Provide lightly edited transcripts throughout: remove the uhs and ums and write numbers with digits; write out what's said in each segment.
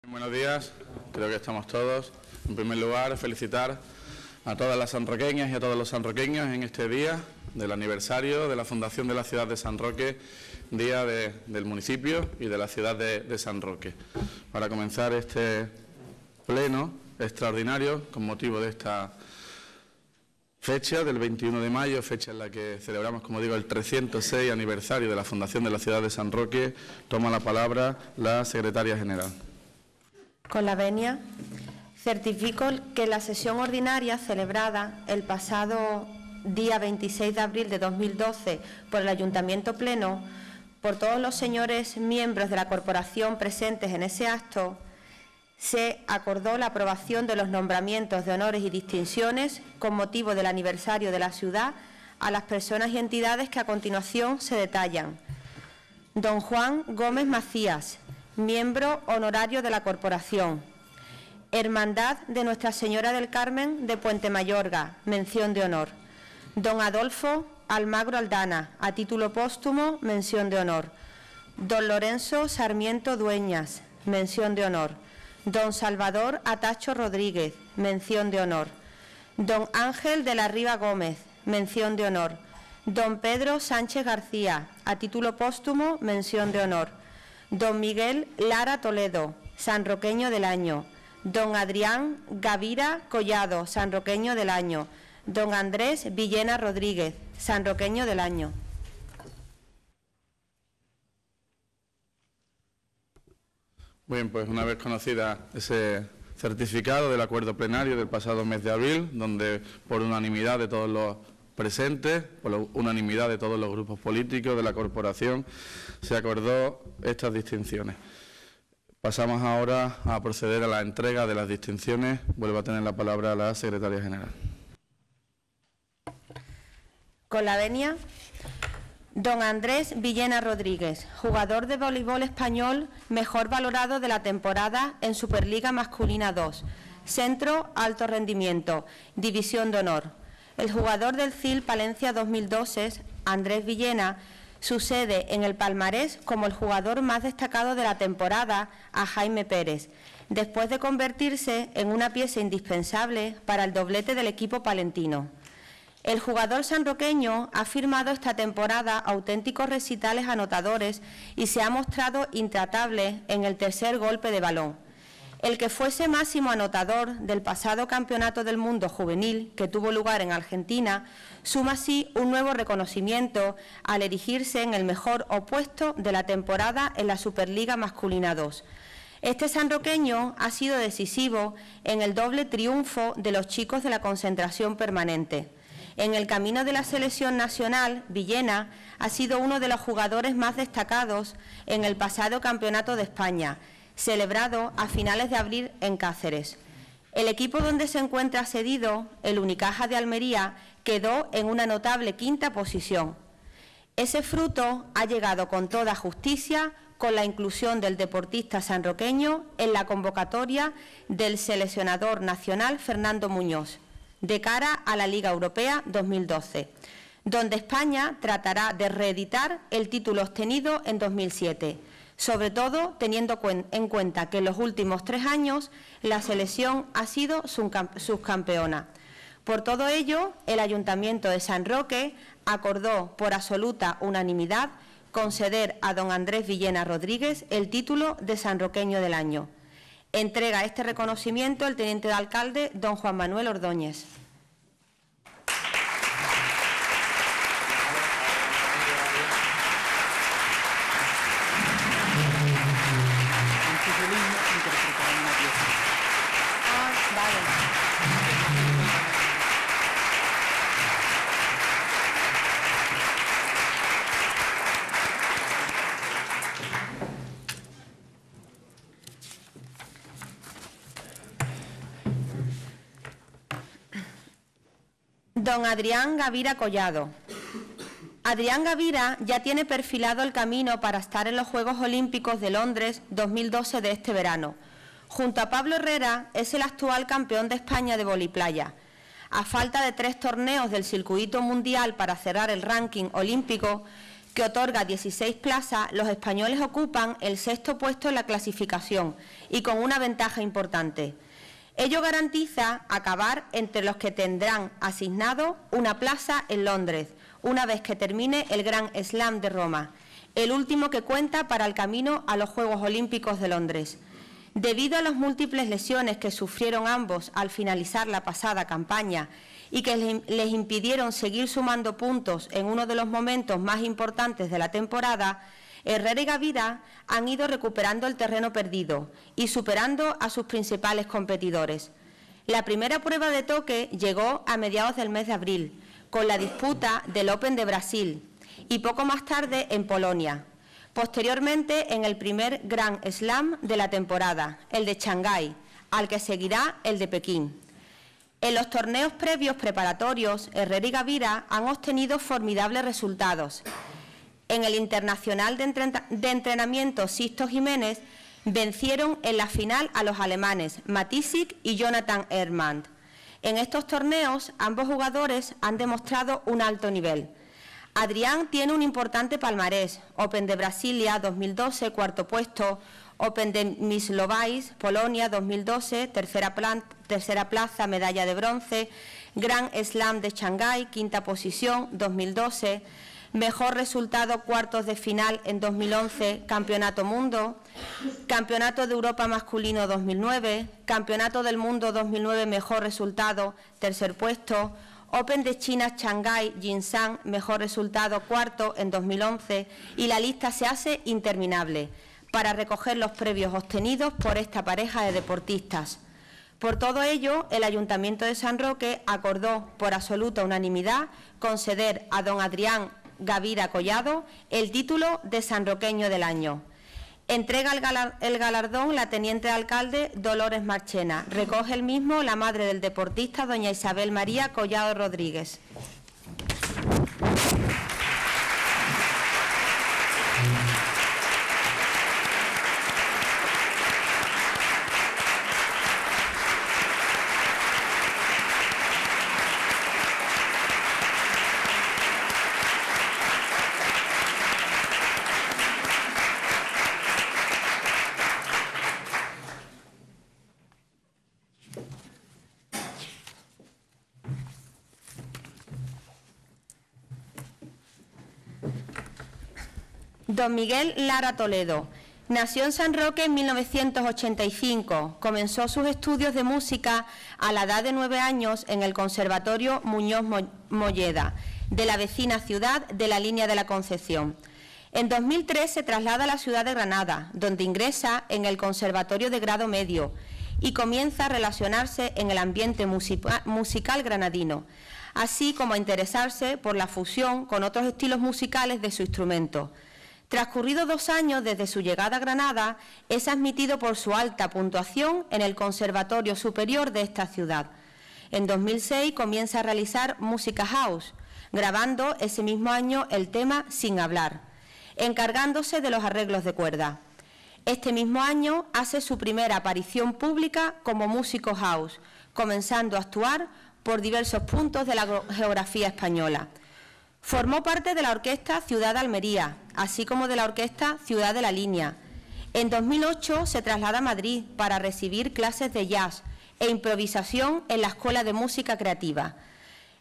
Buenos días, creo que estamos todos. En primer lugar, felicitar a todas las sanroqueñas y a todos los sanroqueños en este día del aniversario de la fundación de la ciudad de San Roque, día del municipio y de la ciudad de San Roque. Para comenzar este pleno extraordinario con motivo de esta fecha del 21 de mayo, fecha en la que celebramos, como digo, el 306 aniversario de la fundación de la ciudad de San Roque, toma la palabra la secretaria general. Con la venia, certifico que la sesión ordinaria celebrada el pasado día 26 de abril de 2012 por el Ayuntamiento Pleno, por todos los señores miembros de la corporación presentes en ese acto, se acordó la aprobación de los nombramientos de honores y distinciones con motivo del aniversario de la ciudad a las personas y entidades que a continuación se detallan. Don Juan Gómez Macías, miembro honorario de la corporación. Hermandad de Nuestra Señora del Carmen de Puente Mayorga, mención de honor. Don Adolfo Almagro Aldana, a título póstumo, mención de honor. Don Lorenzo Sarmiento Dueñas, mención de honor. Don Salvador Atacho Rodríguez, mención de honor. Don Ángel de la Riva Gómez, mención de honor. Don Pedro Sánchez García, a título póstumo, mención de honor. Don Miguel Lara Toledo, sanroqueño del año. Don Adrián Gavira Collado, sanroqueño del año. Don Andrés Villena Rodríguez, sanroqueño del año. Bien, pues una vez conocida ese certificado del acuerdo plenario del pasado mes de abril, donde por unanimidad de todos los presentes, por la unanimidad de todos los grupos políticos de la corporación, se acordó estas distinciones. Pasamos ahora a proceder a la entrega de las distinciones. Vuelvo a tener la palabra la secretaria general. Con la venia, don Andrés Villena Rodríguez, jugador de voleibol español mejor valorado de la temporada en Superliga Masculina 2, Centro Alto Rendimiento, División de Honor. El jugador del CIL Palencia 2012, Andrés Villena, sucede en el palmarés como el jugador más destacado de la temporada a Jaime Pérez, después de convertirse en una pieza indispensable para el doblete del equipo palentino. El jugador sanroqueño ha firmado esta temporada auténticos recitales anotadores y se ha mostrado intratable en el tercer golpe de balón. El que fuese máximo anotador del pasado Campeonato del Mundo Juvenil, que tuvo lugar en Argentina, suma así un nuevo reconocimiento al erigirse en el mejor opuesto de la temporada en la Superliga Masculina 2. Este sanroqueño ha sido decisivo en el doble triunfo de los chicos de la concentración permanente. En el camino de la selección nacional, Villena ha sido uno de los jugadores más destacados en el pasado Campeonato de España, celebrado a finales de abril en Cáceres. El equipo donde se encuentra cedido, el Unicaja de Almería, quedó en una notable quinta posición. Ese fruto ha llegado con toda justicia con la inclusión del deportista sanroqueño en la convocatoria del seleccionador nacional Fernando Muñoz, de cara a la Liga Europea 2012, donde España tratará de reeditar el título obtenido en 2007, sobre todo teniendo en cuenta que en los últimos 3 años la selección ha sido subcampeona. Por todo ello, el Ayuntamiento de San Roque acordó por absoluta unanimidad conceder a don Andrés Villena Rodríguez el título de sanroqueño del año. Entrega este reconocimiento el teniente de alcalde don Juan Manuel Ordóñez. Don Adrián Gavira Collado. Adrián Gavira ya tiene perfilado el camino para estar en los Juegos Olímpicos de Londres 2012 de este verano. Junto a Pablo Herrera es el actual campeón de España de voliplaya. A falta de 3 torneos del circuito mundial para cerrar el ranking olímpico, que otorga 16 plazas, los españoles ocupan el 6º puesto en la clasificación y con una ventaja importante. Ello garantiza acabar entre los que tendrán asignado una plaza en Londres, una vez que termine el Grand Slam de Roma, el último que cuenta para el camino a los Juegos Olímpicos de Londres. Debido a las múltiples lesiones que sufrieron ambos al finalizar la pasada campaña y que les impidieron seguir sumando puntos en uno de los momentos más importantes de la temporada, Herrera y Gavira han ido recuperando el terreno perdido y superando a sus principales competidores. La primera prueba de toque llegó a mediados del mes de abril, con la disputa del Open de Brasil, y poco más tarde en Polonia. Posteriormente, en el primer Grand Slam de la temporada, el de Shanghái, al que seguirá el de Pekín. En los torneos previos preparatorios, Herrera y Gavira han obtenido formidables resultados. En el Internacional de Entrenamiento Sixto Jiménez vencieron en la final a los alemanes Matisik y Jonathan Hermann. En estos torneos, ambos jugadores han demostrado un alto nivel. Adrián tiene un importante palmarés: Open de Brasilia 2012, 4º puesto; Open de Myslovice, Polonia 2012, tercera plaza, medalla de bronce; Grand Slam de Shanghái, 5ª posición, 2012; mejor resultado, cuartos de final en 2011, Campeonato Mundo; Campeonato de Europa masculino 2009, Campeonato del Mundo 2009, mejor resultado, 3er puesto; Open de China Shanghái Jinshan, mejor resultado, 4º en 2011, y la lista se hace interminable para recoger los premios obtenidos por esta pareja de deportistas. Por todo ello, el Ayuntamiento de San Roque acordó por absoluta unanimidad conceder a don Adrián Gavira Collado el título de sanroqueño del año. Entrega el galardón la teniente de alcalde Dolores Marchena. Recoge el mismo la madre del deportista, doña Isabel María Collado Rodríguez. Don Miguel Lara Toledo nació en San Roque en 1985. Comenzó sus estudios de música a la edad de 9 años en el Conservatorio Muñoz Molleda, de la vecina ciudad de la Línea de la Concepción. En 2003 se traslada a la ciudad de Granada, donde ingresa en el Conservatorio de Grado Medio y comienza a relacionarse en el ambiente musical granadino, así como a interesarse por la fusión con otros estilos musicales de su instrumento. Transcurridos 2 años desde su llegada a Granada, es admitido por su alta puntuación en el Conservatorio Superior de esta ciudad. En 2006 comienza a realizar música house, grabando ese mismo año el tema Sin Hablar, encargándose de los arreglos de cuerda. Este mismo año hace su primera aparición pública como músico house, comenzando a actuar por diversos puntos de la geografía española. Formó parte de la Orquesta Ciudad de Almería, así como de la Orquesta Ciudad de la Línea. En 2008 se traslada a Madrid para recibir clases de jazz e improvisación en la Escuela de Música Creativa.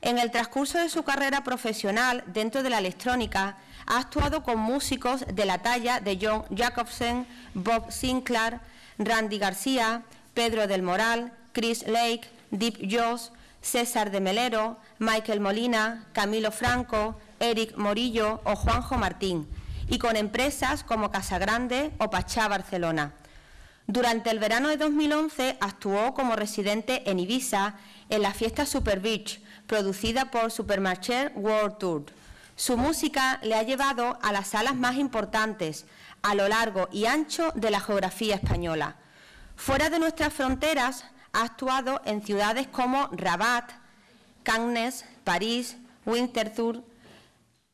En el transcurso de su carrera profesional dentro de la electrónica, ha actuado con músicos de la talla de John Jacobsen, Bob Sinclair, Randy García, Pedro del Moral, Chris Lake, Deep Joss, César de Melero, Michael Molina, Camilo Franco, Eric Morillo o Juanjo Martín, y con empresas como Casagrande o Pachá Barcelona. Durante el verano de 2011 actuó como residente en Ibiza en la fiesta Super Beach, producida por Supermarché World Tour. Su música le ha llevado a las salas más importantes a lo largo y ancho de la geografía española. Fuera de nuestras fronteras, ha actuado en ciudades como Rabat, Cannes, París, Winterthur,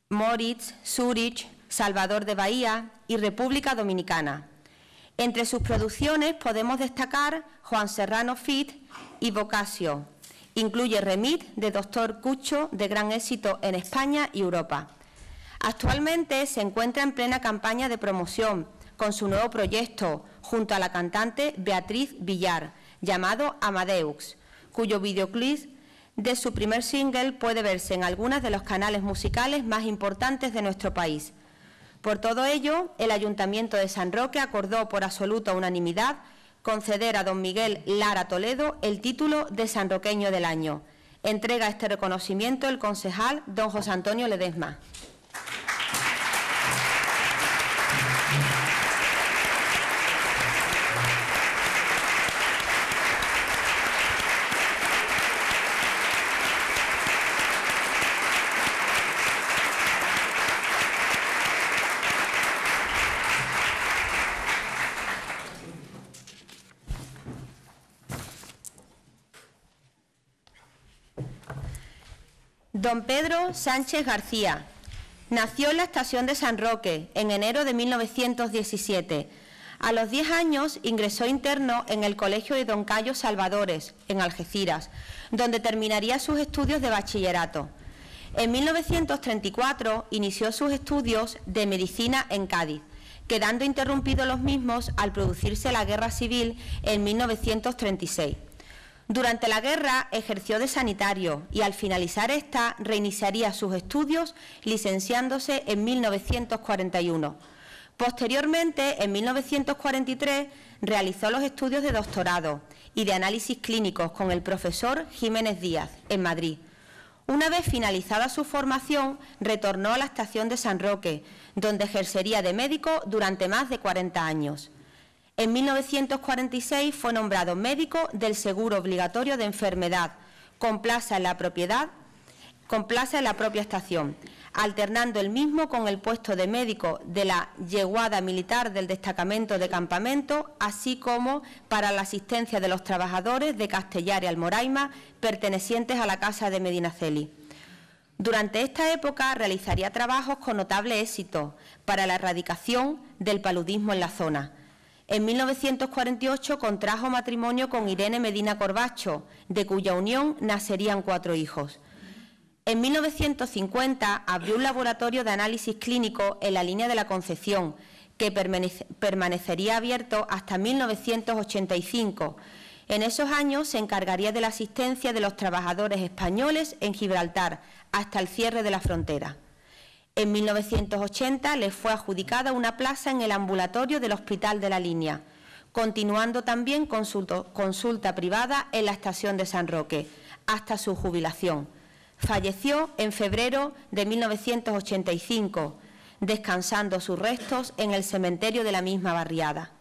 Moritz, Zúrich, Salvador de Bahía y República Dominicana. Entre sus producciones podemos destacar Juan Serrano Fit y Boccaccio. Incluye remix de Doctor Cucho, de gran éxito en España y Europa. Actualmente se encuentra en plena campaña de promoción con su nuevo proyecto junto a la cantante Beatriz Villar, llamado Amadeux, cuyo videoclip de su primer single puede verse en algunos de los canales musicales más importantes de nuestro país. Por todo ello, el Ayuntamiento de San Roque acordó por absoluta unanimidad conceder a don Miguel Lara Toledo el título de Sanroqueño del Año. Entrega este reconocimiento el concejal don José Antonio Ledesma. Don Pedro Sánchez García nació en la estación de San Roque en enero de 1917. A los 10 años ingresó interno en el Colegio de Don Cayo Salvadores, en Algeciras, donde terminaría sus estudios de bachillerato. En 1934 inició sus estudios de medicina en Cádiz, quedando interrumpidos los mismos al producirse la Guerra Civil en 1936. Durante la guerra ejerció de sanitario y al finalizar esta reiniciaría sus estudios licenciándose en 1941. Posteriormente, en 1943, realizó los estudios de doctorado y de análisis clínicos con el profesor Jiménez Díaz en Madrid. Una vez finalizada su formación, retornó a la estación de San Roque, donde ejercería de médico durante más de 40 años. En 1946 fue nombrado médico del Seguro Obligatorio de Enfermedad, con plaza en la propia estación, alternando el mismo con el puesto de médico de la yeguada militar del destacamento de campamento, así como para la asistencia de los trabajadores de Castellar y Almoraima, pertenecientes a la Casa de Medinaceli. Durante esta época realizaría trabajos con notable éxito para la erradicación del paludismo en la zona. En 1948 contrajo matrimonio con Irene Medina Corbacho, de cuya unión nacerían 4 hijos. En 1950 abrió un laboratorio de análisis clínico en la línea de la Concepción, que permanecería abierto hasta 1985. En esos años se encargaría de la asistencia de los trabajadores españoles en Gibraltar hasta el cierre de la frontera. En 1980 le fue adjudicada una plaza en el ambulatorio del Hospital de la Línea, continuando también consulta privada en la estación de San Roque, hasta su jubilación. Falleció en febrero de 1985, descansando sus restos en el cementerio de la misma barriada.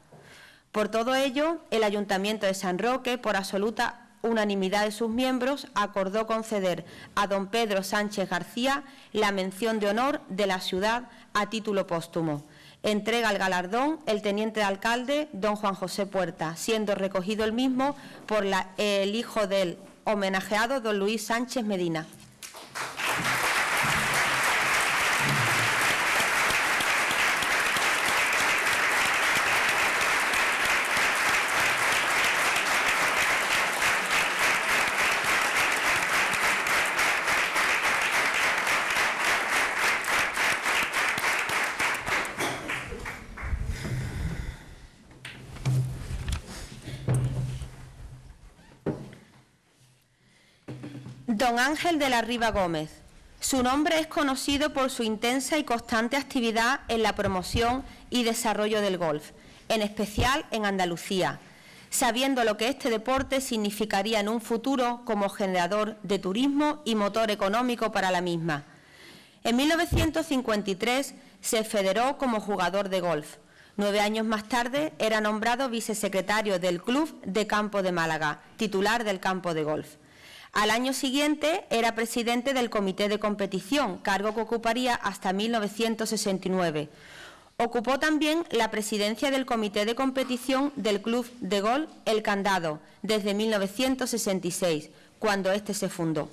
Por todo ello, el Ayuntamiento de San Roque, por absoluta unanimidad de sus miembros, acordó conceder a don Pedro Sánchez García la mención de honor de la ciudad a título póstumo. Entrega el galardón el teniente de alcalde don Juan José Puerta, siendo recogido el mismo por el hijo del homenajeado don Luis Sánchez Medina. Don Ángel de la Riva Gómez. Su nombre es conocido por su intensa y constante actividad en la promoción y desarrollo del golf, en especial en Andalucía, sabiendo lo que este deporte significaría en un futuro como generador de turismo y motor económico para la misma. En 1953 se federó como jugador de golf. 9 años más tarde era nombrado vicesecretario del Club de Campo de Málaga, titular del campo de golf. Al año siguiente era presidente del Comité de Competición, cargo que ocuparía hasta 1969. Ocupó también la presidencia del Comité de Competición del Club de Golf El Candado desde 1966, cuando éste se fundó.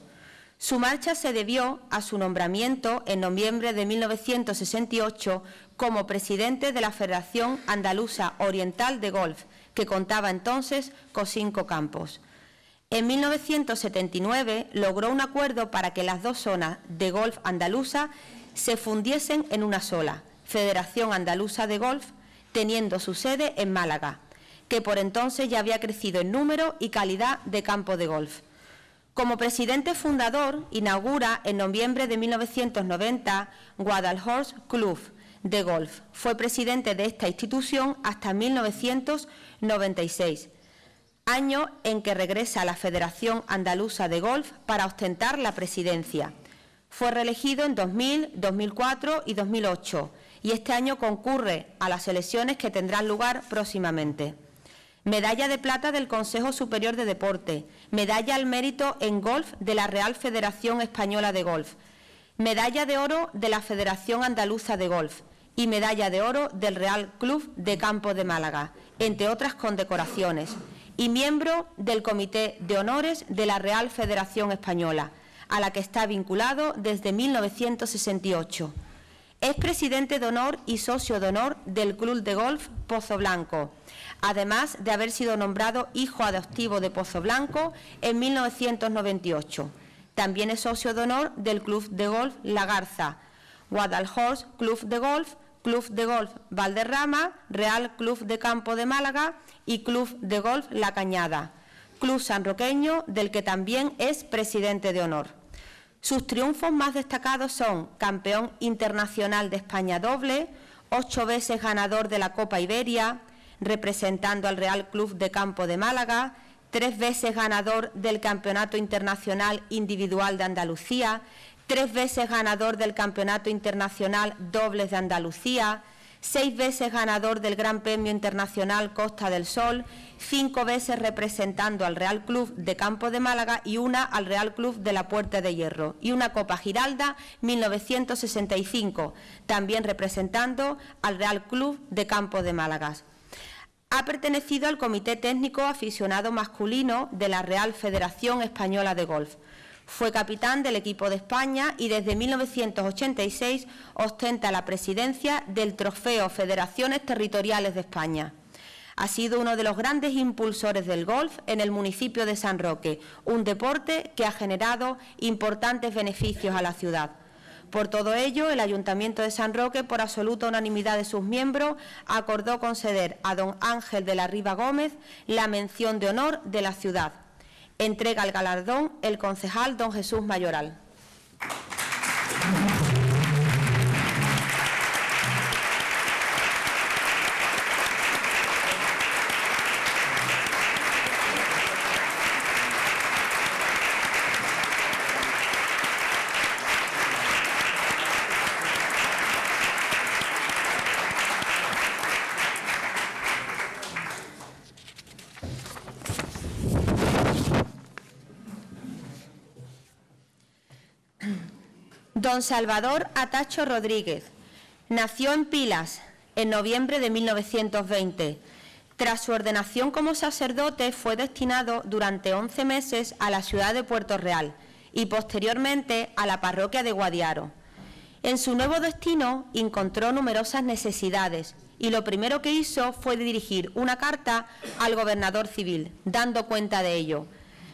Su marcha se debió a su nombramiento en noviembre de 1968 como presidente de la Federación Andaluza Oriental de Golf, que contaba entonces con 5 campos. En 1979 logró un acuerdo para que las 2 zonas de golf andaluza se fundiesen en una sola, Federación Andaluza de Golf, teniendo su sede en Málaga, que por entonces ya había crecido en número y calidad de campo de golf. Como presidente fundador, inaugura en noviembre de 1990 Guadalhorce Club de Golf. Fue presidente de esta institución hasta 1996, año en que regresa a la Federación Andaluza de Golf para ostentar la presidencia. Fue reelegido en 2000, 2004 y 2008 y este año concurre a las elecciones que tendrán lugar próximamente. Medalla de plata del Consejo Superior de Deporte, medalla al mérito en golf de la Real Federación Española de Golf, medalla de oro de la Federación Andaluza de Golf y medalla de oro del Real Club de Campo de Málaga, entre otras condecoraciones, y miembro del Comité de Honores de la Real Federación Española, a la que está vinculado desde 1968. Es presidente de honor y socio de honor del Club de Golf Pozo Blanco, además de haber sido nombrado hijo adoptivo de Pozo Blanco en 1998. También es socio de honor del Club de Golf La Garza, Guadalhorce Club de Golf Valderrama, Real Club de Campo de Málaga y Club de Golf La Cañada, club sanroqueño del que también es presidente de honor. Sus triunfos más destacados son campeón internacional de España doble, 8 veces ganador de la Copa Iberia, representando al Real Club de Campo de Málaga, 3 veces ganador del Campeonato Internacional Individual de Andalucía, 3 veces ganador del Campeonato Internacional Dobles de Andalucía, 6 veces ganador del Gran Premio Internacional Costa del Sol, 5 veces representando al Real Club de Campo de Málaga y una al Real Club de la Puerta de Hierro, y una Copa Giralda 1965, también representando al Real Club de Campo de Málaga. Ha pertenecido al Comité Técnico Aficionado Masculino de la Real Federación Española de Golf. Fue capitán del equipo de España y desde 1986 ostenta la presidencia del Trofeo Federaciones Territoriales de España. Ha sido uno de los grandes impulsores del golf en el municipio de San Roque, un deporte que ha generado importantes beneficios a la ciudad. Por todo ello, el Ayuntamiento de San Roque, por absoluta unanimidad de sus miembros, acordó conceder a don Ángel de la Riva Gómez la mención de honor de la ciudad. Entrega el galardón el concejal don Jesús Mayoral. Don Salvador Atacho Rodríguez nació en Pilas en noviembre de 1920. Tras su ordenación como sacerdote fue destinado durante 11 meses a la ciudad de Puerto Real y posteriormente a la parroquia de Guadiaro. En su nuevo destino encontró numerosas necesidades y lo primero que hizo fue dirigir una carta al gobernador civil, dando cuenta de ello.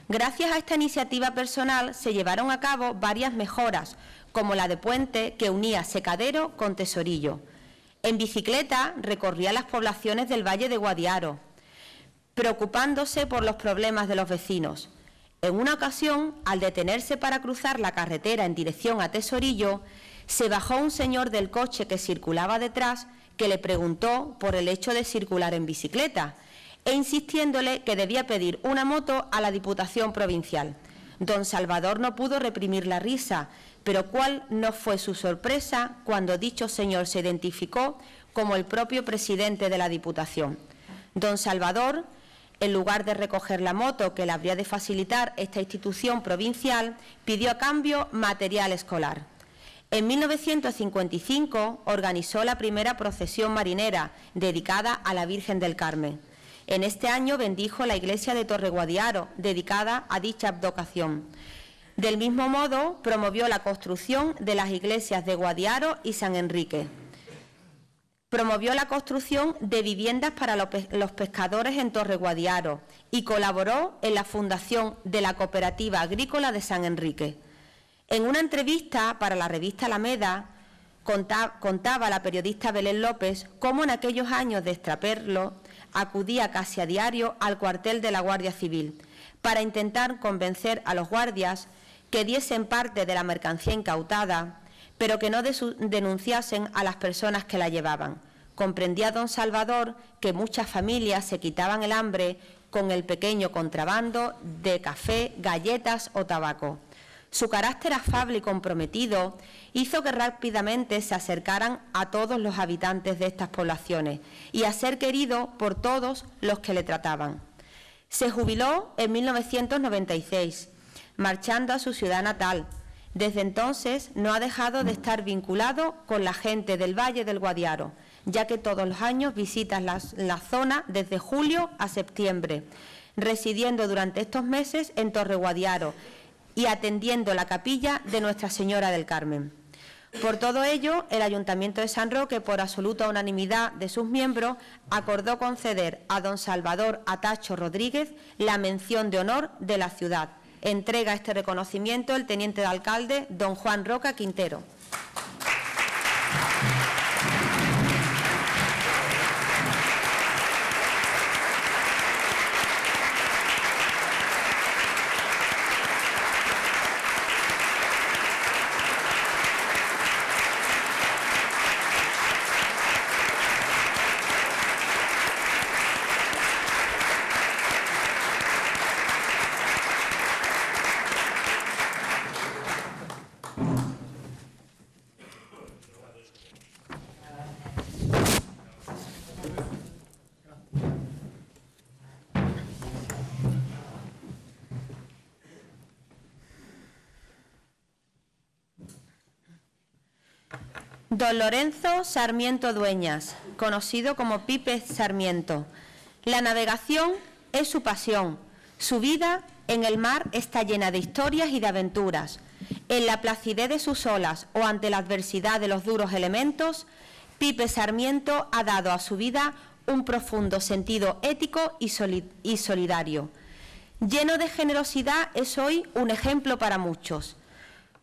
Gracias a esta iniciativa personal se llevaron a cabo varias mejoras, como la de puente que unía Secadero con Tesorillo. En bicicleta recorría las poblaciones del Valle de Guadiaro, preocupándose por los problemas de los vecinos. En una ocasión, al detenerse para cruzar la carretera en dirección a Tesorillo, se bajó un señor del coche que circulaba detrás, que le preguntó por el hecho de circular en bicicleta, e insistiéndole que debía pedir una moto a la Diputación Provincial. Don Salvador no pudo reprimir la risa, pero cuál no fue su sorpresa cuando dicho señor se identificó como el propio presidente de la Diputación. Don Salvador, en lugar de recoger la moto que le habría de facilitar esta institución provincial, pidió a cambio material escolar. En 1955 organizó la primera procesión marinera dedicada a la Virgen del Carmen. En este año bendijo la iglesia de Torreguadiaro, dedicada a dicha advocación. Del mismo modo, promovió la construcción de las iglesias de Guadiaro y San Enrique. Promovió la construcción de viviendas para los pescadores en Torreguadiaro y colaboró en la fundación de la Cooperativa Agrícola de San Enrique. En una entrevista para la revista Alameda, Contaba la periodista Belén López cómo en aquellos años de extraperlo acudía casi a diario al cuartel de la Guardia Civil para intentar convencer a los guardias que diesen parte de la mercancía incautada, pero que no denunciasen a las personas que la llevaban. Comprendía don Salvador que muchas familias se quitaban el hambre con el pequeño contrabando de café, galletas o tabaco. Su carácter afable y comprometido hizo que rápidamente se acercaran a todos los habitantes de estas poblaciones y a ser querido por todos los que le trataban. Se jubiló en 1996, marchando a su ciudad natal. Desde entonces no ha dejado de estar vinculado con la gente del Valle del Guadiaro, ya que todos los años visita la zona desde julio a septiembre, residiendo durante estos meses en Torreguadiaro y atendiendo la capilla de Nuestra Señora del Carmen. Por todo ello, el Ayuntamiento de San Roque, por absoluta unanimidad de sus miembros, acordó conceder a don Salvador Atacho Rodríguez la mención de honor de la ciudad. Entrega este reconocimiento el teniente de alcalde, don Juan Roca Quintero. Don Lorenzo Sarmiento Dueñas, conocido como Pipe Sarmiento. La navegación es su pasión. Su vida en el mar está llena de historias y de aventuras. En la placidez de sus olas o ante la adversidad de los duros elementos, Pipe Sarmiento ha dado a su vida un profundo sentido ético y solidario. Lleno de generosidad, es hoy un ejemplo para muchos.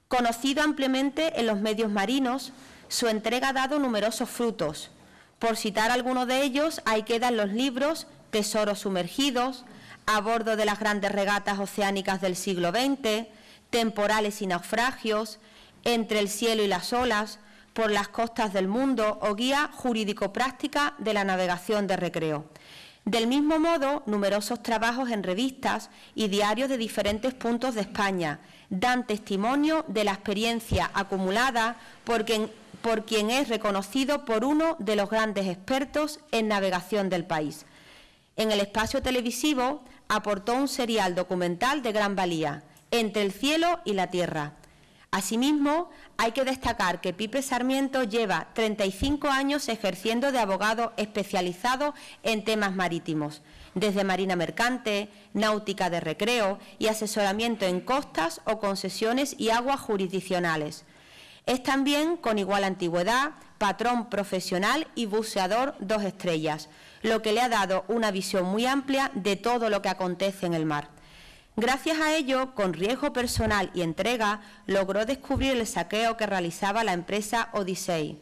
Conocido ampliamente en los medios marinos, su entrega ha dado numerosos frutos. Por citar algunos de ellos, ahí quedan los libros Tesoros sumergidos, A bordo de las grandes regatas oceánicas del siglo XX, Temporales y naufragios, Entre el cielo y las olas, Por las costas del mundo o Guía jurídico-práctica de la navegación de recreo. Del mismo modo, numerosos trabajos en revistas y diarios de diferentes puntos de España dan testimonio de la experiencia acumulada por quien es reconocido por uno de los grandes expertos en navegación del país. En el espacio televisivo aportó un serial documental de gran valía, Entre el cielo y la tierra. Asimismo, hay que destacar que Pipe Sarmiento lleva 35 años ejerciendo de abogado especializado en temas marítimos, desde marina mercante, náutica de recreo y asesoramiento en costas o concesiones y aguas jurisdiccionales. Es también, con igual antigüedad, patrón profesional y buceador 2 estrellas, lo que le ha dado una visión muy amplia de todo lo que acontece en el mar. Gracias a ello, con riesgo personal y entrega, logró descubrir el saqueo que realizaba la empresa Odyssey.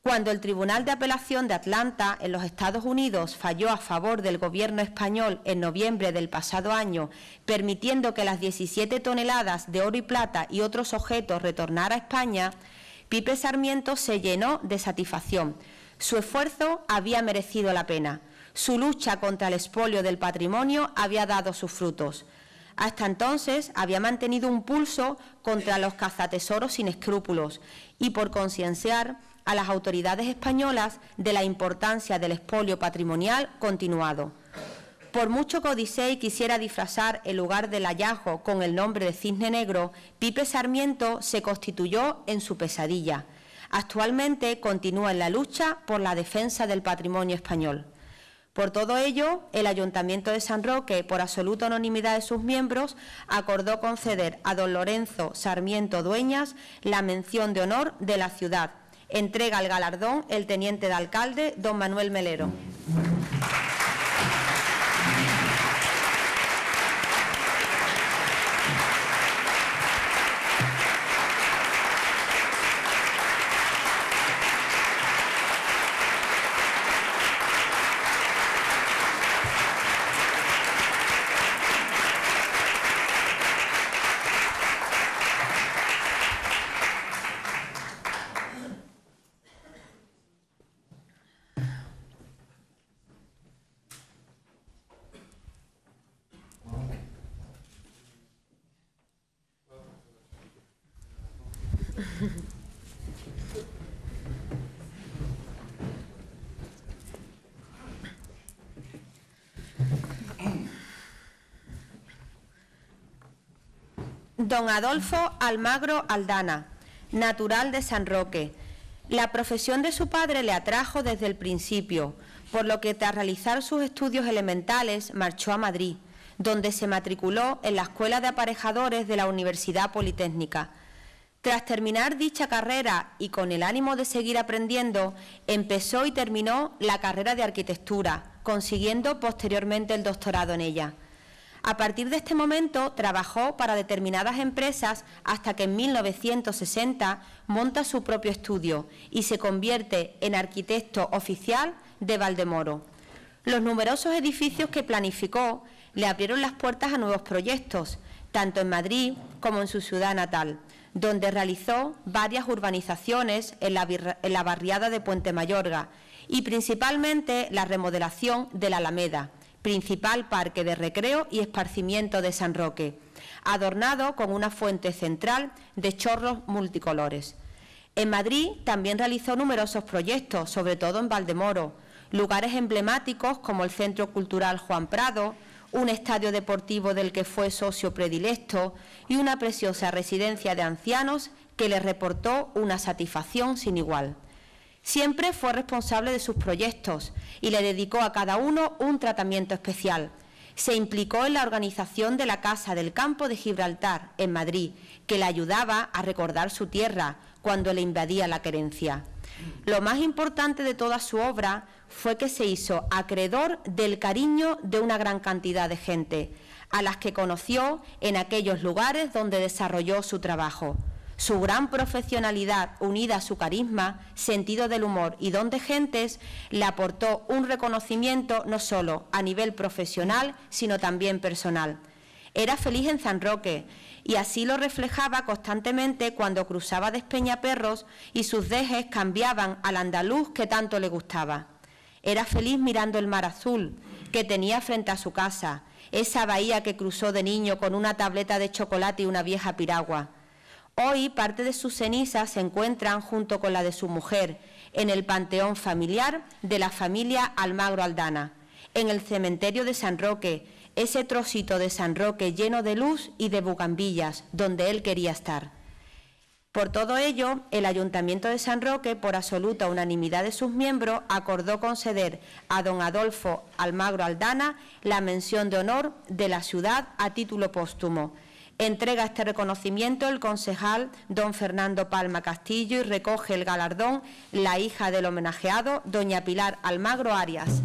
Cuando el Tribunal de Apelación de Atlanta, en los Estados Unidos, falló a favor del gobierno español en noviembre del pasado año, permitiendo que las 17 toneladas de oro y plata y otros objetos retornara a España, Pipe Sarmiento se llenó de satisfacción. Su esfuerzo había merecido la pena. Su lucha contra el expolio del patrimonio había dado sus frutos. Hasta entonces había mantenido un pulso contra los cazatesoros sin escrúpulos y por concienciar a las autoridades españolas de la importancia del expolio patrimonial continuado. Por mucho que Odyssey quisiera disfrazar el lugar del hallazgo con el nombre de Cisne Negro, Pipe Sarmiento se constituyó en su pesadilla. Actualmente continúa en la lucha por la defensa del patrimonio español. Por todo ello, el Ayuntamiento de San Roque, por absoluta unanimidad de sus miembros, acordó conceder a don Lorenzo Sarmiento Dueñas la mención de honor de la ciudad. Entrega el galardón el teniente de alcalde, don Manuel Melero. Don Adolfo Almagro Aldana, natural de San Roque. La profesión de su padre le atrajo desde el principio, por lo que tras realizar sus estudios elementales marchó a Madrid, donde se matriculó en la Escuela de Aparejadores de la Universidad Politécnica. Tras terminar dicha carrera y con el ánimo de seguir aprendiendo, empezó y terminó la carrera de arquitectura, consiguiendo posteriormente el doctorado en ella. A partir de este momento trabajó para determinadas empresas hasta que en 1960 monta su propio estudio y se convierte en arquitecto oficial de Valdemoro. Los numerosos edificios que planificó le abrieron las puertas a nuevos proyectos, tanto en Madrid como en su ciudad natal, donde realizó varias urbanizaciones en la barriada de Puente Mayorga y principalmente la remodelación de la Alameda, principal parque de recreo y esparcimiento de San Roque, adornado con una fuente central de chorros multicolores. En Madrid también realizó numerosos proyectos, sobre todo en Valdemoro, lugares emblemáticos como el Centro Cultural Juan Prado, un estadio deportivo del que fue socio predilecto y una preciosa residencia de ancianos que le reportó una satisfacción sin igual. Siempre fue responsable de sus proyectos y le dedicó a cada uno un tratamiento especial. Se implicó en la organización de la Casa del Campo de Gibraltar, en Madrid, que le ayudaba a recordar su tierra cuando le invadía la querencia. Lo más importante de toda su obra fue que se hizo acreedor del cariño de una gran cantidad de gente, a las que conoció en aquellos lugares donde desarrolló su trabajo. Su gran profesionalidad, unida a su carisma, sentido del humor y don de gentes, le aportó un reconocimiento no solo a nivel profesional, sino también personal. Era feliz en San Roque y así lo reflejaba constantemente cuando cruzaba Despeñaperros y sus dejes cambiaban al andaluz que tanto le gustaba. Era feliz mirando el mar azul que tenía frente a su casa, esa bahía que cruzó de niño con una tableta de chocolate y una vieja piragua. Hoy parte de sus cenizas se encuentran junto con la de su mujer en el panteón familiar de la familia Almagro Aldana, en el cementerio de San Roque, ese trocito de San Roque lleno de luz y de bugambillas, donde él quería estar. Por todo ello, el Ayuntamiento de San Roque, por absoluta unanimidad de sus miembros, acordó conceder a don Adolfo Almagro Aldana la mención de honor de la ciudad a título póstumo. Entrega este reconocimiento el concejal don Fernando Palma Castillo y recoge el galardón la hija del homenajeado, doña Pilar Almagro Arias.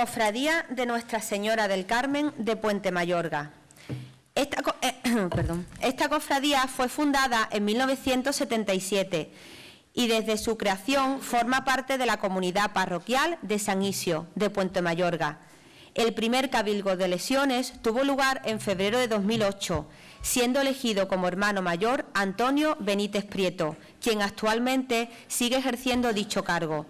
Cofradía de Nuestra Señora del Carmen de Puente Mayorga. Esta cofradía fue fundada en 1977 y desde su creación forma parte de la comunidad parroquial de San Isio de Puente Mayorga. El primer cabildo de Lesiones tuvo lugar en febrero de 2008, siendo elegido como hermano mayor Antonio Benítez Prieto, quien actualmente sigue ejerciendo dicho cargo.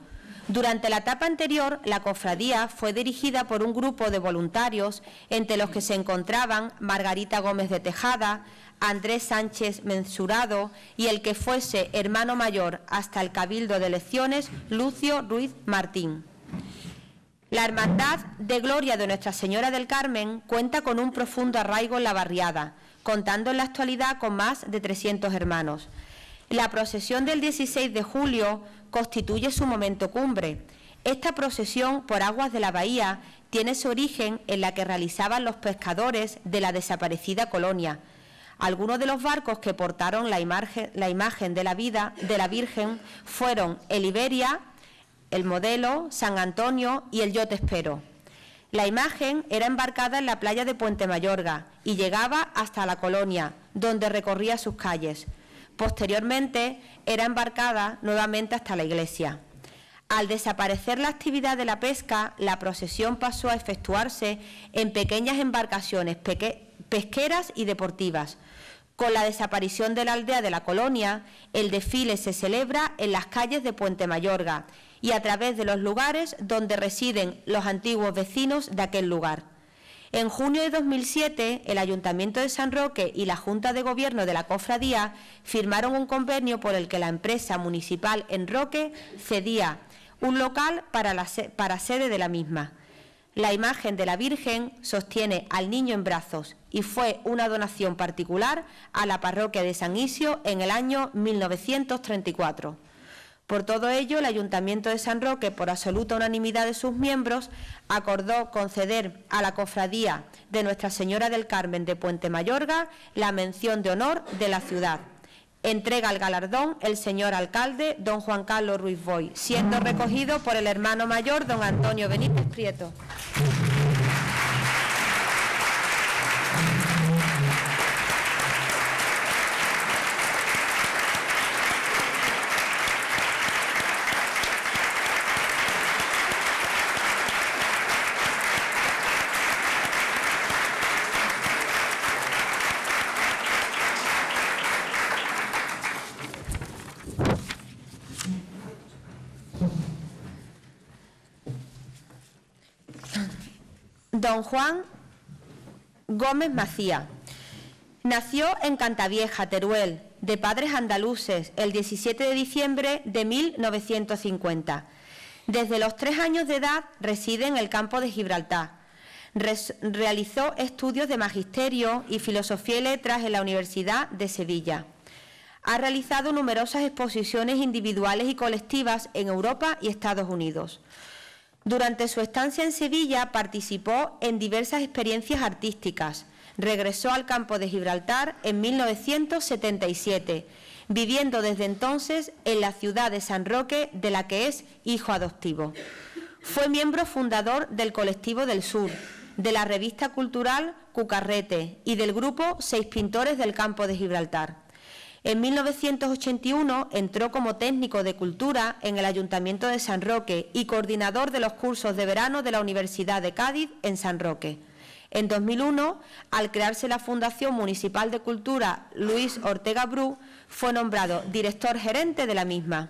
Durante la etapa anterior, la cofradía fue dirigida por un grupo de voluntarios, entre los que se encontraban Margarita Gómez de Tejada, Andrés Sánchez Mensurado y el que fuese hermano mayor hasta el Cabildo de Elecciones, Lucio Ruiz Martín. La Hermandad de Gloria de Nuestra Señora del Carmen cuenta con un profundo arraigo en la barriada, contando en la actualidad con más de 300 hermanos. La procesión del 16 de julio constituye su momento cumbre. Esta procesión por aguas de la bahía tiene su origen en la que realizaban los pescadores de la desaparecida colonia. Algunos de los barcos que portaron la imagen de la Virgen fueron el Iberia, el Modelo, San Antonio y el Yo Te Espero. La imagen era embarcada en la playa de Puente Mayorga y llegaba hasta la colonia, donde recorría sus calles. Posteriormente era embarcada nuevamente hasta la iglesia. Al desaparecer la actividad de la pesca, la procesión pasó a efectuarse en pequeñas embarcaciones pesqueras y deportivas. Con la desaparición de la aldea de la Colonia, el desfile se celebra en las calles de Puente Mayorga y a través de los lugares donde residen los antiguos vecinos de aquel lugar. En junio de 2007, el Ayuntamiento de San Roque y la Junta de Gobierno de la Cofradía firmaron un convenio por el que la empresa municipal en Roque cedía un local para sede de la misma. La imagen de la Virgen sostiene al niño en brazos y fue una donación particular a la parroquia de San Isio en el año 1934. Por todo ello, el Ayuntamiento de San Roque, por absoluta unanimidad de sus miembros, acordó conceder a la Cofradía de Nuestra Señora del Carmen de Puente Mayorga la mención de honor de la ciudad. Entrega el galardón el señor alcalde, don Juan Carlos Ruiz Boy, siendo recogido por el hermano mayor, don Antonio Benítez Prieto. Don Juan Gómez Macía nació en Cantavieja, Teruel, de padres andaluces, el 17 de diciembre de 1950. Desde los 3 años de edad reside en el campo de Gibraltar. Realizó estudios de magisterio y filosofía y letras en la Universidad de Sevilla. Ha realizado numerosas exposiciones individuales y colectivas en Europa y Estados Unidos. Durante su estancia en Sevilla participó en diversas experiencias artísticas. Regresó al campo de Gibraltar en 1977, viviendo desde entonces en la ciudad de San Roque, de la que es hijo adoptivo. Fue miembro fundador del Colectivo del Sur, de la revista cultural Cucarrete y del grupo 6 Pintores del Campo de Gibraltar. En 1981 entró como técnico de cultura en el Ayuntamiento de San Roque y coordinador de los cursos de verano de la Universidad de Cádiz en San Roque. En 2001, al crearse la Fundación Municipal de Cultura Luis Ortega Bru, fue nombrado director gerente de la misma.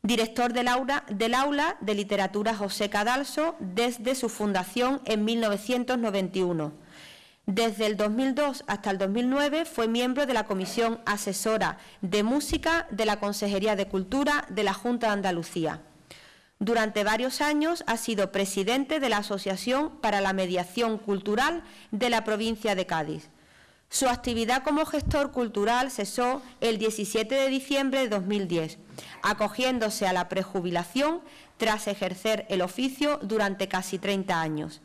Director del aula de literatura José Cadalso desde su fundación en 1991. Desde el 2002 hasta el 2009 fue miembro de la Comisión Asesora de Música de la Consejería de Cultura de la Junta de Andalucía. Durante varios años ha sido presidente de la Asociación para la Mediación Cultural de la provincia de Cádiz. Su actividad como gestor cultural cesó el 17 de diciembre de 2010, acogiéndose a la prejubilación tras ejercer el oficio durante casi 30 años.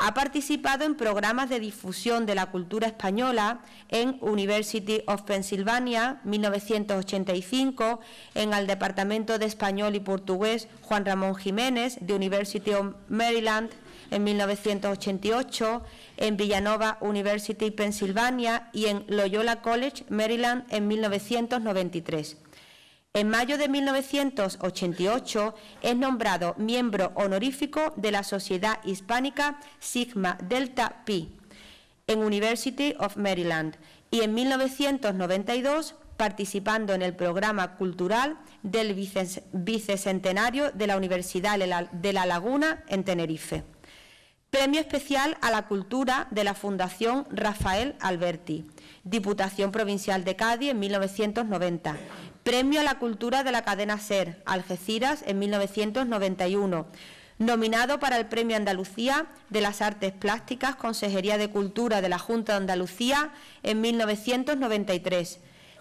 Ha participado en programas de difusión de la cultura española en University of Pennsylvania, 1985, en el Departamento de Español y Portugués Juan Ramón Jiménez, de University of Maryland, en 1988, en Villanova University, Pensilvania, y en Loyola College, Maryland, en 1993. En mayo de 1988 es nombrado miembro honorífico de la Sociedad Hispánica Sigma Delta Pi en University of Maryland y en 1992 participando en el programa cultural del bicentenario de la Universidad de La Laguna en Tenerife. Premio especial a la cultura de la Fundación Rafael Alberti, Diputación Provincial de Cádiz en 1990. Premio a la cultura de la cadena SER, Algeciras en 1991. Nominado para el Premio Andalucía de las Artes Plásticas, Consejería de Cultura de la Junta de Andalucía en 1993.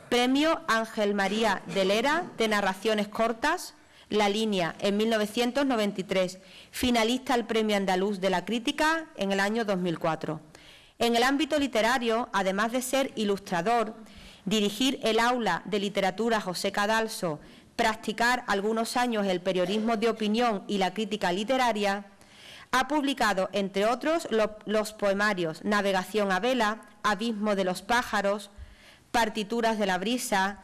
Premio Ángel María de Lera de Narraciones Cortas, La Línea, en 1993. Finalista al Premio Andaluz de la Crítica en el año 2004. En el ámbito literario, además de ser ilustrador, dirigir el aula de literatura José Cadalso, practicar algunos años el periodismo de opinión y la crítica literaria, ha publicado, entre otros, los poemarios Navegación a vela, Abismo de los pájaros, Partituras de la Brisa,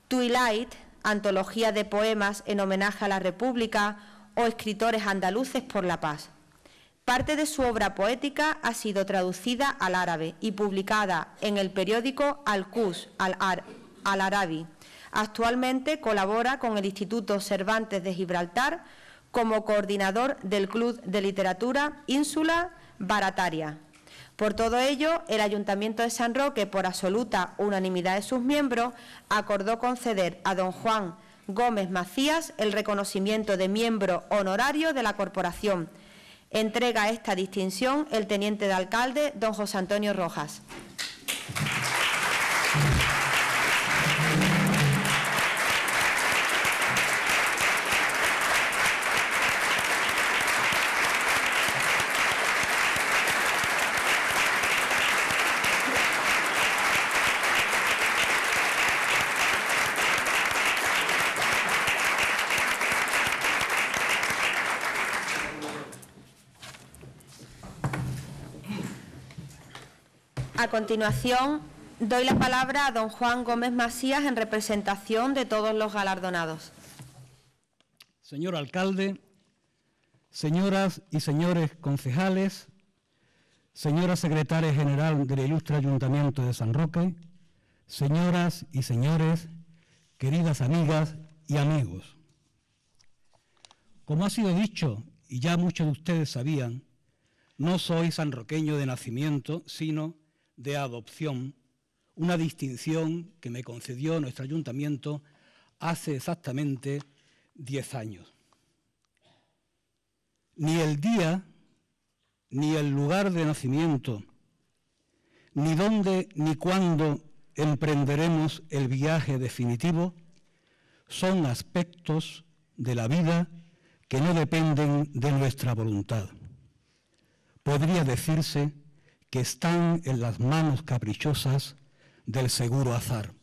Twilight, antología de poemas en homenaje a la República, o Escritores andaluces por la paz. Parte de su obra poética ha sido traducida al árabe y publicada en el periódico Al-Quds Al-Arabi. Actualmente colabora con el Instituto Cervantes de Gibraltar como coordinador del Club de Literatura Ínsula Barataria. Por todo ello, el Ayuntamiento de San Roque, por absoluta unanimidad de sus miembros, acordó conceder a don Juan Gómez Macías el reconocimiento de miembro honorario de la corporación. Entrega esta distinción el teniente de alcalde, don José Antonio Rojas. A continuación, doy la palabra a don Juan Gómez Macías en representación de todos los galardonados. Señor alcalde, señoras y señores concejales, señora secretaria general del Ilustre Ayuntamiento de San Roque, señoras y señores, queridas amigas y amigos. Como ha sido dicho, y ya muchos de ustedes sabían, no soy sanroqueño de nacimiento, sino de adopción, una distinción que me concedió nuestro ayuntamiento hace exactamente 10 años. Ni el día, ni el lugar de nacimiento, ni dónde ni cuándo emprenderemos el viaje definitivo son aspectos de la vida que no dependen de nuestra voluntad. Podría decirse que están en las manos caprichosas del seguro azar.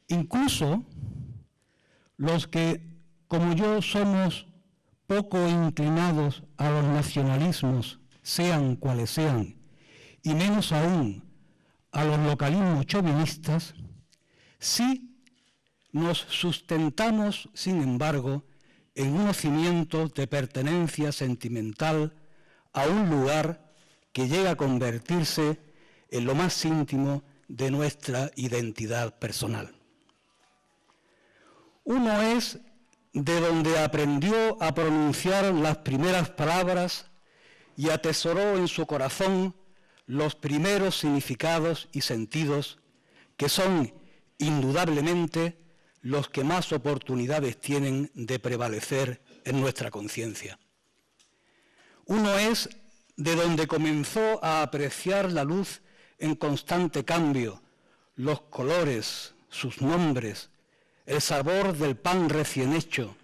Incluso los que, como yo, somos poco inclinados a los nacionalismos, sean cuales sean, y menos aún a los localismos chauvinistas, sí nos sustentamos, sin embargo, en unos cimientos de pertenencia sentimental a un lugar que llega a convertirse en lo más íntimo de nuestra identidad personal. Uno es de donde aprendió a pronunciar las primeras palabras y atesoró en su corazón los primeros significados y sentidos que son indudablemente los que más oportunidades tienen de prevalecer en nuestra conciencia. Uno es de donde comenzó a apreciar la luz en constante cambio, los colores, sus nombres, el sabor del pan recién hecho,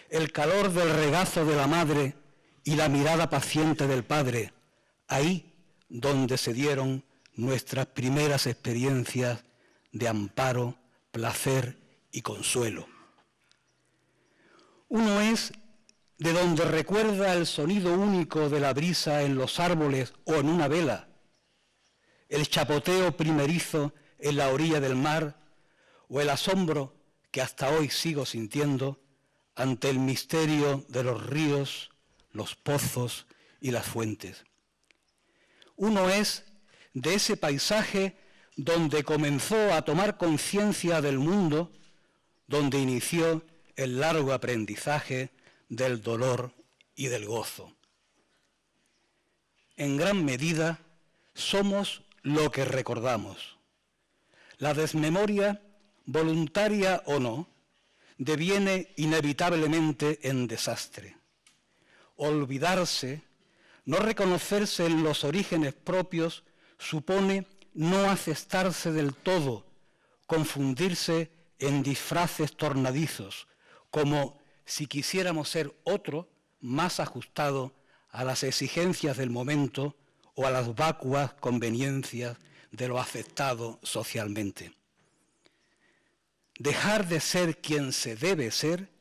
el calor del regazo de la madre y la mirada paciente del padre, ahí donde se dieron nuestras primeras experiencias de amparo, placer y consuelo. Uno es de donde recuerda el sonido único de la brisa en los árboles o en una vela, el chapoteo primerizo en la orilla del mar o el asombro que hasta hoy sigo sintiendo ante el misterio de los ríos, los pozos y las fuentes. Uno es de ese paisaje donde comenzó a tomar conciencia del mundo, donde inició el largo aprendizaje del dolor y del gozo. En gran medida somos lo que recordamos. La desmemoria, voluntaria o no, deviene inevitablemente en desastre. Olvidarse, no reconocerse en los orígenes propios, supone no aceptarse del todo, confundirse en disfraces tornadizos, como si quisiéramos ser otro más ajustado a las exigencias del momento o a las vacuas conveniencias de lo aceptado socialmente. Dejar de ser quien se debe ser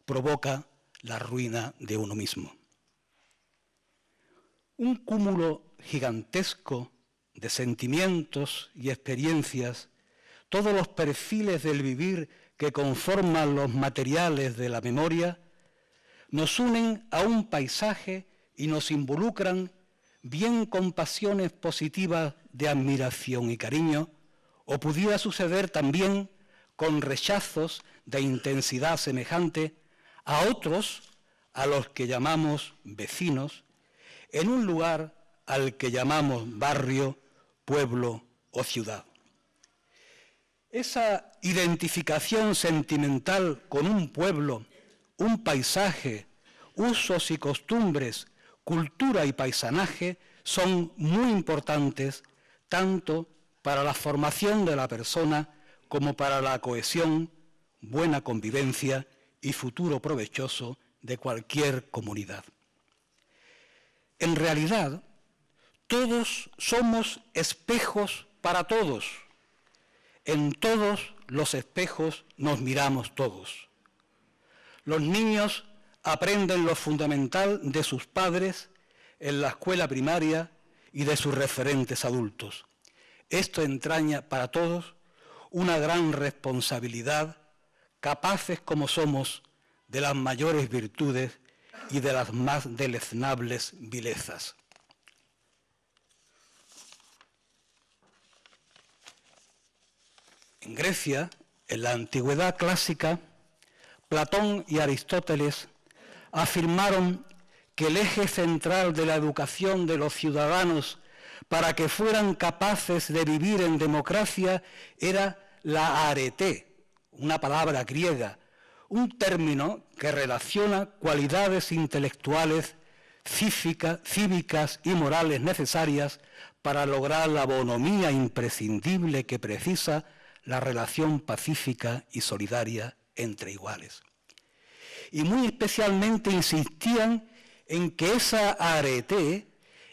provoca la ruina de uno mismo. Un cúmulo gigantesco de sentimientos y experiencias, todos los perfiles del vivir que conforman los materiales de la memoria, nos unen a un paisaje y nos involucran bien con pasiones positivas de admiración y cariño, o pudiera suceder también con rechazos de intensidad semejante a otros, a los que llamamos vecinos, en un lugar al que llamamos barrio, pueblo o ciudad. Esa identificación sentimental con un pueblo, un paisaje, usos y costumbres, cultura y paisanaje son muy importantes tanto para la formación de la persona como para la cohesión, buena convivencia y futuro provechoso de cualquier comunidad. En realidad, todos somos espejos para todos. En todos los espejos nos miramos todos. Los niños aprenden lo fundamental de sus padres en la escuela primaria y de sus referentes adultos. Esto entraña para todos una gran responsabilidad, capaces como somos de las mayores virtudes y de las más deleznables vilezas. En Grecia, en la antigüedad clásica, Platón y Aristóteles afirmaron que el eje central de la educación de los ciudadanos para que fueran capaces de vivir en democracia era la arete, una palabra griega, un término que relaciona cualidades intelectuales, cívicas y morales necesarias para lograr la bonomía imprescindible que precisa la relación pacífica y solidaria entre iguales. Y muy especialmente insistían en que esa arete,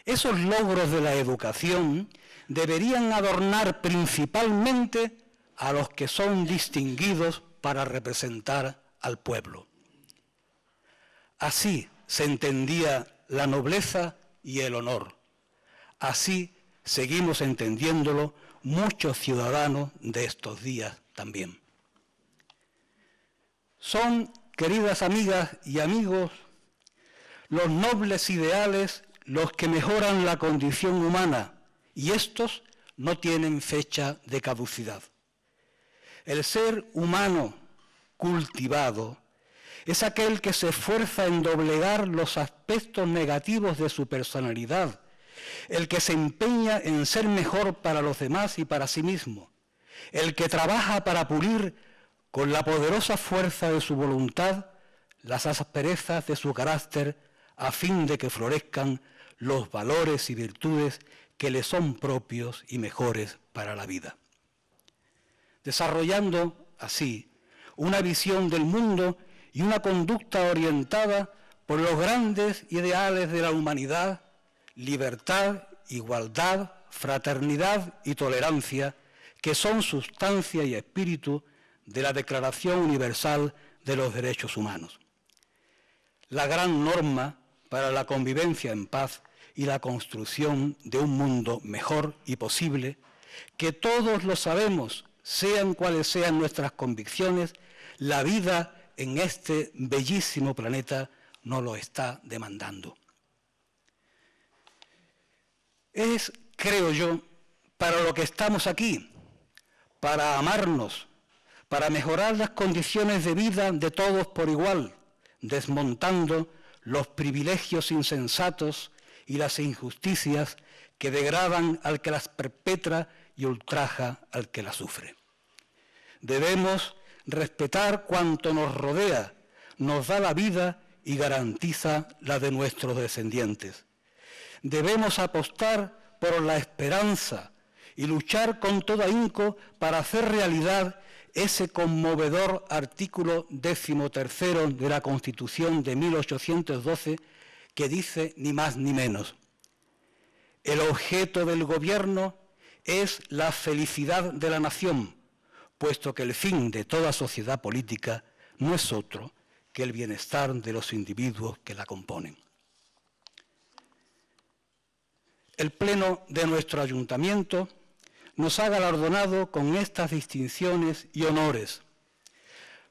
esos logros de la educación, deberían adornar principalmente a los que son distinguidos para representar al pueblo. Así se entendía la nobleza y el honor. Así seguimos entendiéndolo muchos ciudadanos de estos días también. Son, queridas amigas y amigos, los nobles ideales los que mejoran la condición humana, y estos no tienen fecha de caducidad. El ser humano cultivado es aquel que se esfuerza en doblegar los aspectos negativos de su personalidad, el que se empeña en ser mejor para los demás y para sí mismo, el que trabaja para pulir con la poderosa fuerza de su voluntad las asperezas de su carácter a fin de que florezcan los valores y virtudes que le son propios y mejores para la vida. Desarrollando así una visión del mundo y una conducta orientada por los grandes ideales de la humanidad, libertad, igualdad, fraternidad y tolerancia, que son sustancia y espíritu de la Declaración Universal de los Derechos Humanos. La gran norma para la convivencia en paz y la construcción de un mundo mejor y posible, que todos lo sabemos, sean cuales sean nuestras convicciones, la vida en este bellísimo planeta nos lo está demandando. Es, creo yo, para lo que estamos aquí, para amarnos, para mejorar las condiciones de vida de todos por igual, desmontando los privilegios insensatos y las injusticias que degradan al que las perpetra y ultraja al que las sufre. Debemos respetar cuanto nos rodea, nos da la vida y garantiza la de nuestros descendientes. Debemos apostar por la esperanza y luchar con todo ahínco para hacer realidad ese conmovedor artículo 13º de la Constitución de 1812 que dice ni más ni menos: el objeto del gobierno es la felicidad de la nación, puesto que el fin de toda sociedad política no es otro que el bienestar de los individuos que la componen. el Pleno de nuestro Ayuntamiento nos ha galardonado con estas distinciones y honores.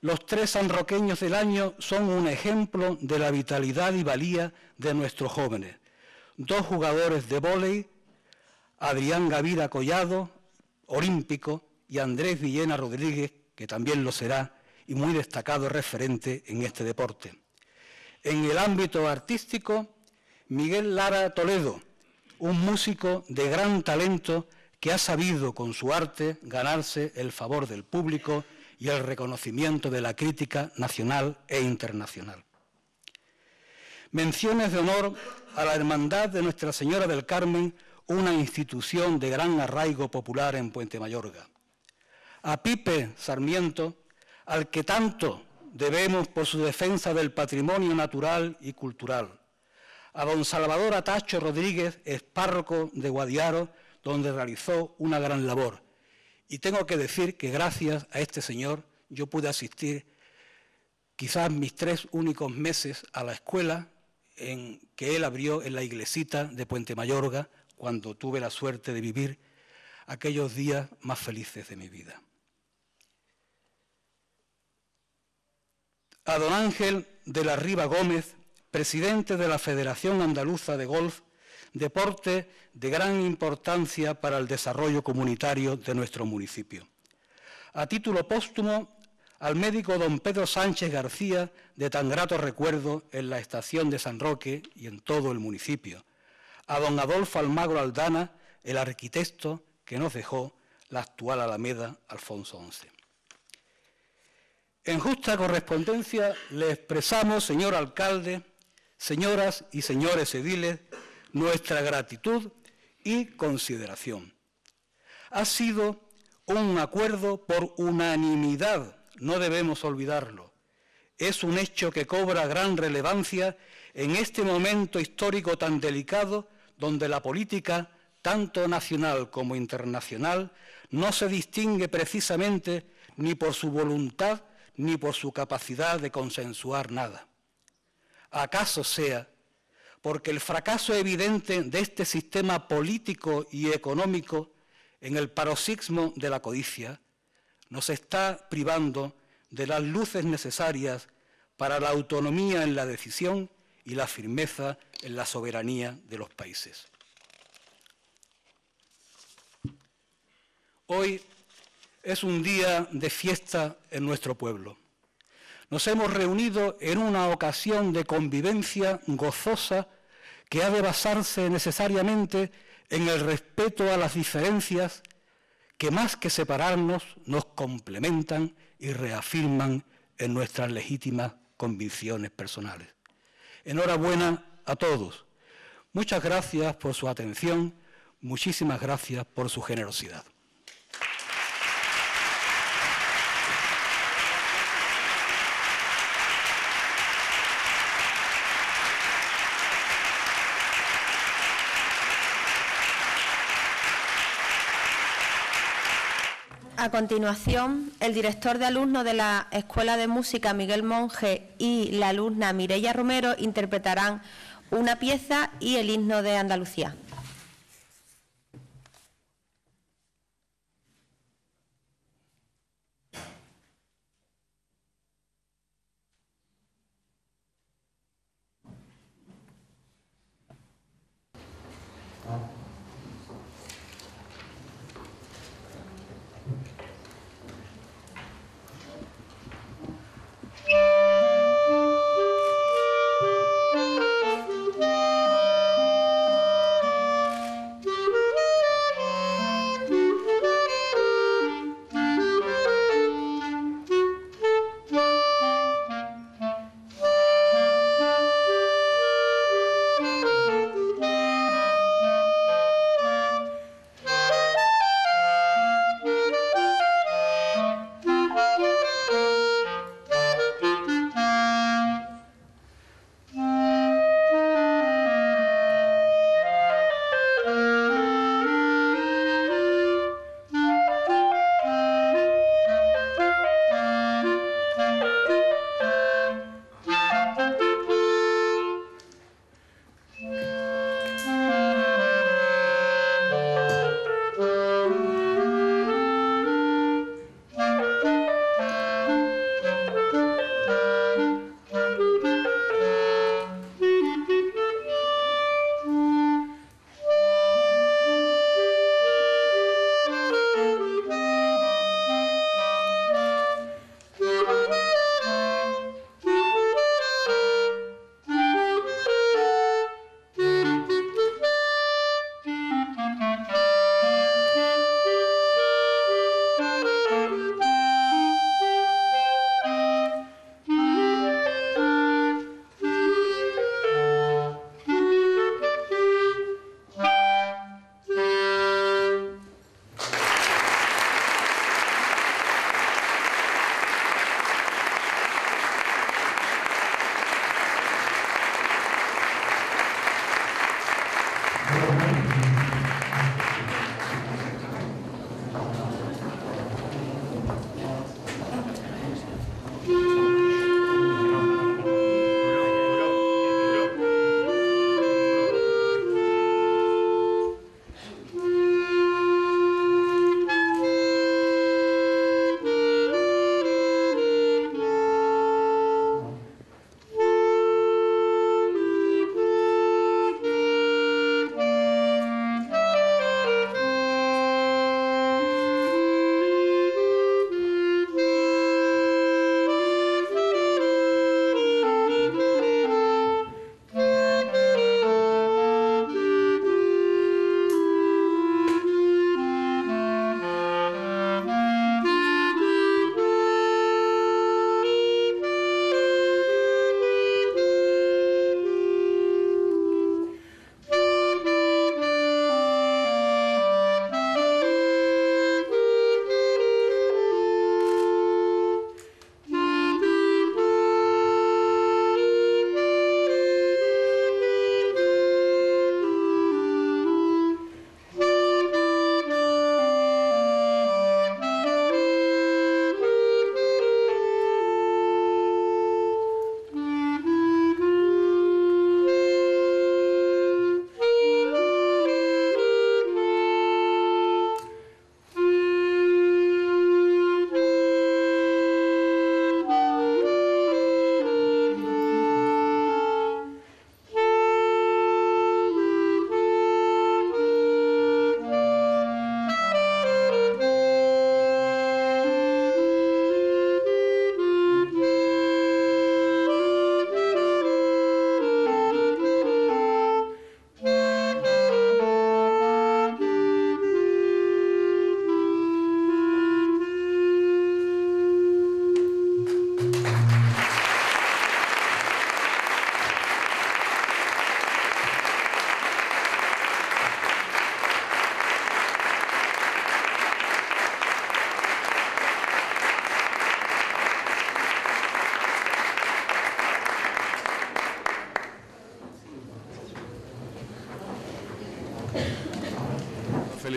Los 3 sanroqueños del año son un ejemplo de la vitalidad y valía de nuestros jóvenes. 2 jugadores de vóley, Adrián Gavira Collado, olímpico, y Andrés Villena Rodríguez, que también lo será, y muy destacado referente en este deporte. En el ámbito artístico, Miguel Lara Toledo, un músico de gran talento que ha sabido con su arte ganarse el favor del público y el reconocimiento de la crítica nacional e internacional. Menciones de honor a la Hermandad de Nuestra Señora del Carmen, una institución de gran arraigo popular en Puente Mayorga. A Pipe Sarmiento, al que tanto debemos por su defensa del patrimonio natural y cultural. A don Salvador Atacho Rodríguez, expárroco de Guadiaro, donde realizó una gran labor. Y tengo que decir que gracias a este señor yo pude asistir quizás mis 3 únicos meses a la escuela en que él abrió en la iglesita de Puente Mayorga, cuando tuve la suerte de vivir aquellos días más felices de mi vida. A don Ángel de la Riva Gómez, presidente de la Federación Andaluza de Golf, deporte de gran importancia para el desarrollo comunitario de nuestro municipio. A título póstumo, al médico don Pedro Sánchez García, de tan grato recuerdo en la estación de San Roque y en todo el municipio. A don Adolfo Almagro Aldana, el arquitecto que nos dejó la actual Alameda Alfonso XI. En justa correspondencia le expresamos, señor alcalde, señoras y señores ediles, nuestra gratitud y consideración. Ha sido un acuerdo por unanimidad, no debemos olvidarlo. Es un hecho que cobra gran relevancia en este momento histórico tan delicado, donde la política, tanto nacional como internacional, no se distingue precisamente ni por su voluntad ni por su capacidad de consensuar nada. ¿Acaso sea porque el fracaso evidente de este sistema político y económico en el paroxismo de la codicia nos está privando de las luces necesarias para la autonomía en la decisión y la firmeza en la soberanía de los países? Hoy es un día de fiesta en nuestro pueblo. Nos hemos reunido en una ocasión de convivencia gozosa que ha de basarse necesariamente en el respeto a las diferencias que, más que separarnos, nos complementan y reafirman en nuestras legítimas convicciones personales. Enhorabuena a todos. Muchas gracias por su atención, muchísimas gracias por su generosidad. A continuación, el director de alumnos de la Escuela de Música Miguel Monge y la alumna Mireia Romero interpretarán una pieza y el himno de Andalucía.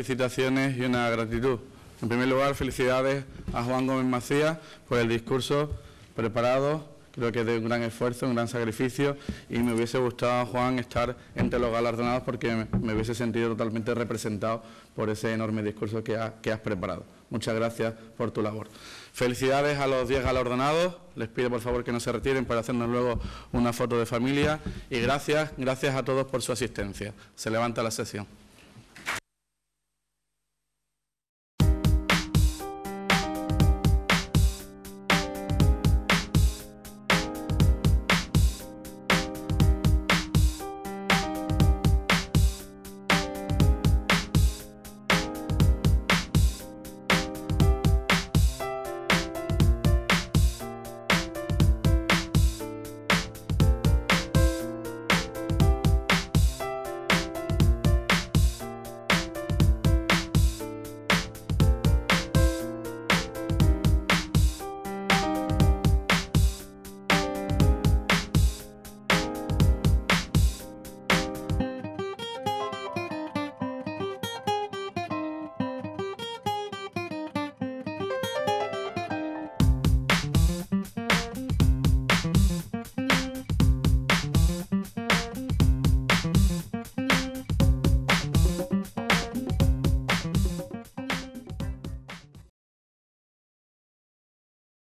felicitaciones y una gratitud. En primer lugar, felicidades a Juan Gómez Macías por el discurso preparado. Creo que es de un gran esfuerzo, un gran sacrificio, y me hubiese gustado, Juan, estar entre los galardonados porque me hubiese sentido totalmente representado por ese enorme discurso que has preparado. Muchas gracias por tu labor. Felicidades a los 10 galardonados. Les pido por favor que no se retiren para hacernos luego una foto de familia. Y gracias a todos por su asistencia. Se levanta la sesión.